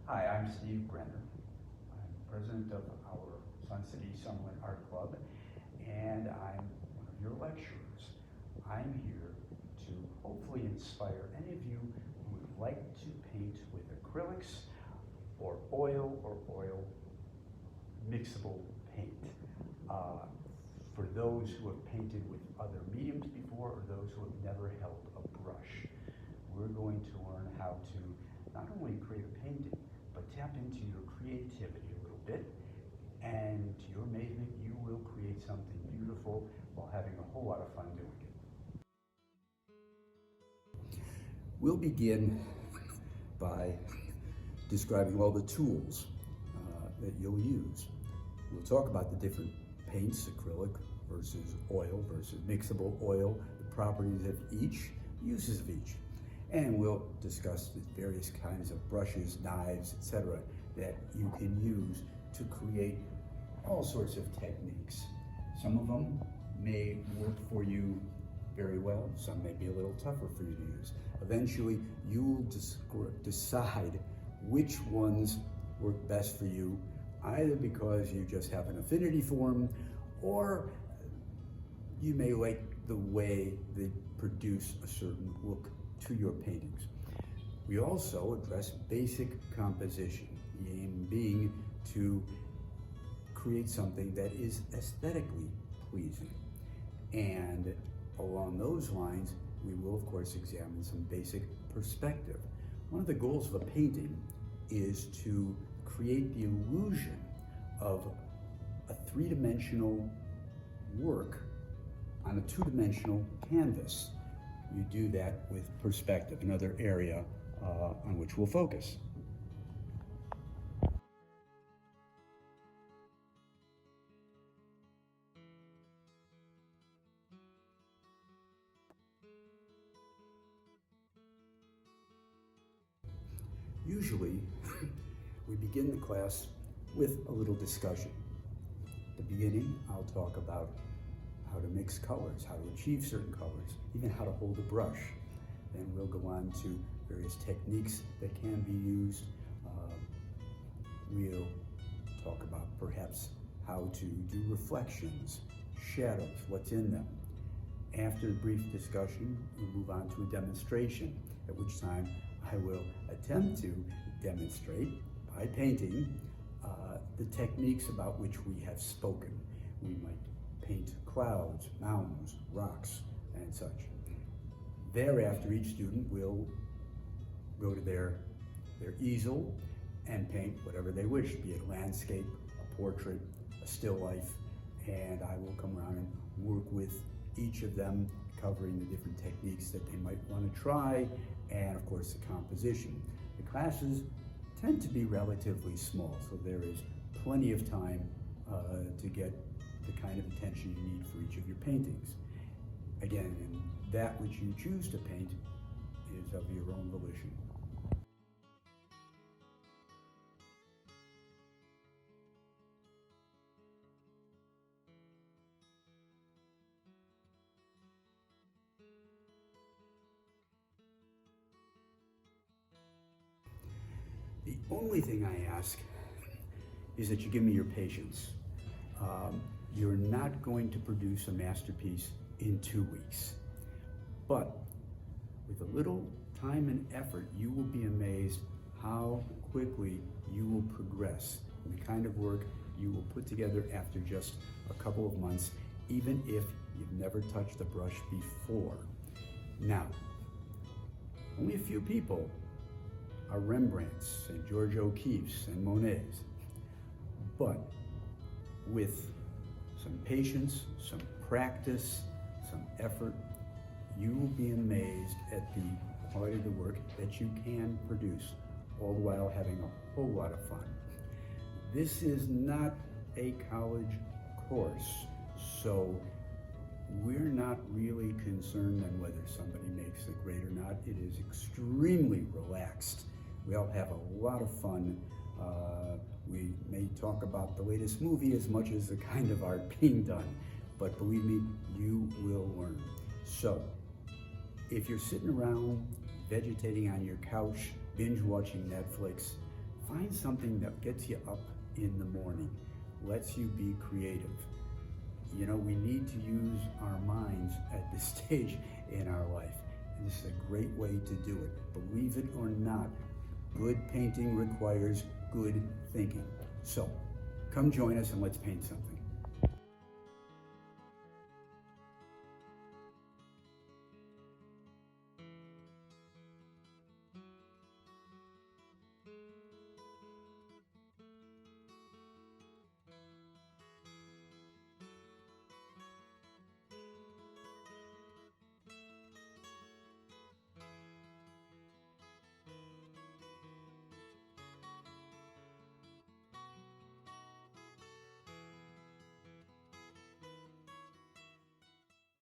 Hi, I'm Steve Brenner. I'm president of our Sun City Summerlin Art Club, and I'm one of your lecturers. I'm here to hopefully inspire any of you who would like to paint with acrylics or oil mixable paint. For those who have painted with other mediums before or those who have never held a brush, we're going to learn how to not only create a painting, but tap into your creativity a little bit, and to your amazement, you will create something beautiful while having a whole lot of fun doing it. We'll begin by describing all the tools that you'll use. We'll talk about the different paints, acrylic versus oil versus mixable oil, the properties of each, uses of each. And we'll discuss the various kinds of brushes, knives, etc. that you can use to create all sorts of techniques. Some of them may work for you very well, some may be a little tougher for you to use. Eventually, you'll decide which ones work best for you, either because you just have an affinity for them, or you may like the way they produce a certain look to your paintings. We also address basic composition, the aim being to create something that is aesthetically pleasing. And along those lines, we will of course examine some basic perspective. One of the goals of a painting is to create the illusion of a three-dimensional work on a two-dimensional canvas. You do that with perspective, another area on which we'll focus. Usually, we begin the class with a little discussion. At the beginning, I'll talk about how to mix colors, how to achieve certain colors, even how to hold a brush. Then we'll go on to various techniques that can be used. We'll talk about perhaps how to do reflections, shadows, what's in them. After the brief discussion, we'll move on to a demonstration, at which time I will attempt to demonstrate by painting the techniques about which we have spoken. We might paint clouds, mountains, rocks, and such. Thereafter, each student will go to their easel and paint whatever they wish, be it landscape, a portrait, a still life, and I will come around and work with each of them, covering the different techniques that they might want to try, and of course the composition. The classes tend to be relatively small, so there is plenty of time to get the kind of attention you need for each of your paintings. Again, and that which you choose to paint is of your own volition. The only thing I ask is that you give me your patience. You're not going to produce a masterpiece in 2 weeks, but with a little time and effort, you will be amazed how quickly you will progress in the kind of work you will put together after just a couple of months, even if you've never touched a brush before. Now, only a few people are Rembrandts and George O'Keeffe's and Monet's, but with some patience, some practice, some effort, you will be amazed at the quality of the work that you can produce, all the while having a whole lot of fun. This is not a college course, so we're not really concerned on whether somebody makes the grade or not. It is extremely relaxed. We all have a lot of fun. We may talk about the latest movie as much as the kind of art being done, but believe me, you will learn. So, if you're sitting around vegetating on your couch, binge watching Netflix, Find something that gets you up in the morning, lets you be creative. You know, we need to use our minds at this stage in our life. And this is a great way to do it. Believe it or not, good painting requires good thinking. So, come join us and let's paint something.